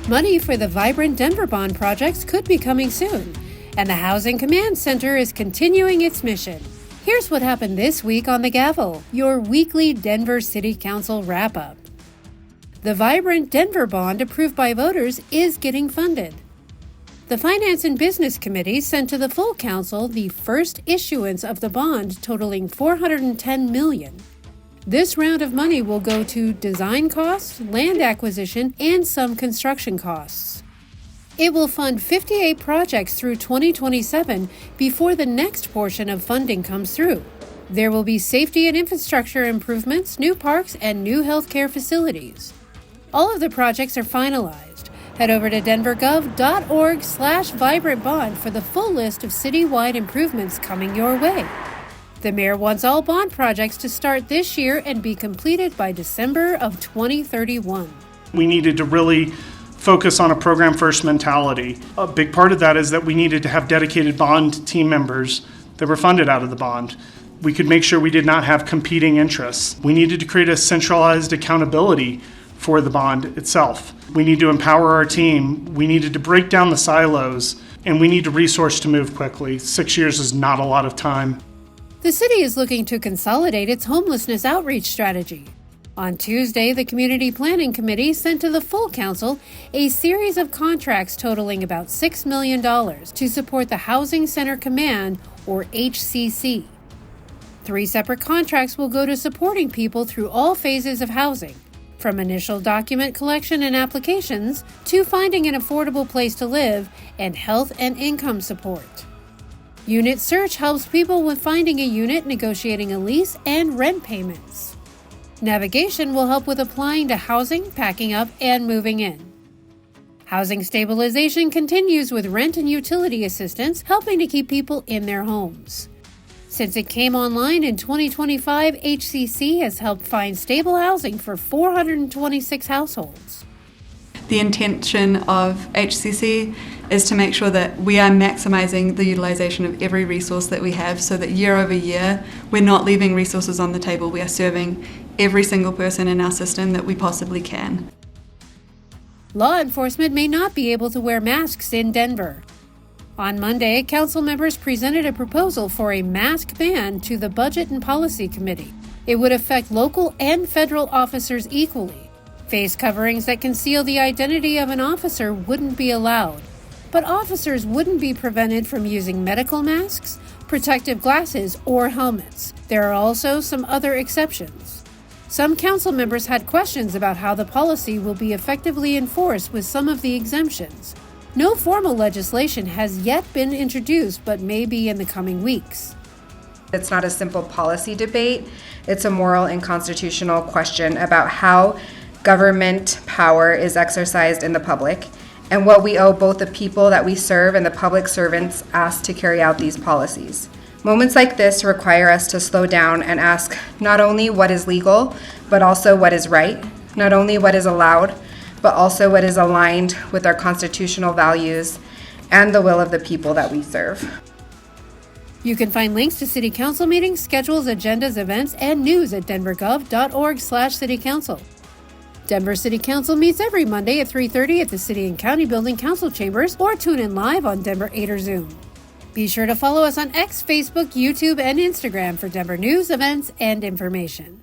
Money for the Vibrant Denver Bond projects could be coming soon, and the Housing Command Center is continuing its mission. Here's what happened this week on The Gavel, your weekly Denver City Council wrap-up. The Vibrant Denver Bond approved by voters is getting funded. The Finance and Business Committee sent to the full council the first issuance of the bond totaling $410 million. This round of money will go to design costs, land acquisition, and some construction costs. It will fund 58 projects through 2027 before the next portion of funding comes through. There will be safety and infrastructure improvements, new parks, and new healthcare facilities. All of the projects are finalized. Head over to denvergov.org/vibrantbond for the full list of citywide improvements coming your way. The mayor wants all bond projects to start this year and be completed by December of 2031. We needed to really focus on a program first mentality. A big part of that is that we needed to have dedicated bond team members that were funded out of the bond. We could make sure we did not have competing interests. We needed to create a centralized accountability for the bond itself. We need to empower our team. We needed to break down the silos, and we need to resource to move quickly. 6 years is not a lot of time. The city is looking to consolidate its homelessness outreach strategy. On Tuesday, the Community Planning Committee sent to the full council a series of contracts totaling about $6 million to support the Housing Center Command, or HCC. 3 separate contracts will go to supporting people through all phases of housing, from initial document collection and applications to finding an affordable place to live and health and income support. Unit Search helps people with finding a unit, negotiating a lease, and rent payments. Navigation will help with applying to housing, packing up, and moving in. Housing Stabilization continues with rent and utility assistance, helping to keep people in their homes. Since it came online in 2025, HCC has helped find stable housing for 426 households. The intention of HCC is to make sure that we are maximizing the utilization of every resource that we have so that year over year we're not leaving resources on the table. We are serving every single person in our system that we possibly can. Law enforcement may not be able to wear masks in Denver. On Monday, council members presented a proposal for a mask ban to the Budget and Policy Committee. It would affect local and federal officers equally. Face coverings that conceal the identity of an officer wouldn't be allowed, but officers wouldn't be prevented from using medical masks, protective glasses, or helmets. There are also some other exceptions. Some council members had questions about how the policy will be effectively enforced with some of the exemptions. No formal legislation has yet been introduced, but may be in the coming weeks. It's not a simple policy debate. It's a moral and constitutional question about how government power is exercised in the public and what we owe both the people that we serve and the public servants asked to carry out these policies. Moments like this require us to slow down and ask not only what is legal, but also what is right, not only what is allowed, but also what is aligned with our constitutional values and the will of the people that we serve. You can find links to City Council meetings, schedules, agendas, events, and news at denvergov.org/citycouncil. Denver City Council meets every Monday at 3:30 at the City and County Building Council Chambers, or tune in live on Denver 8 or Zoom. Be sure to follow us on X, Facebook, YouTube, and Instagram for Denver news, events, and information.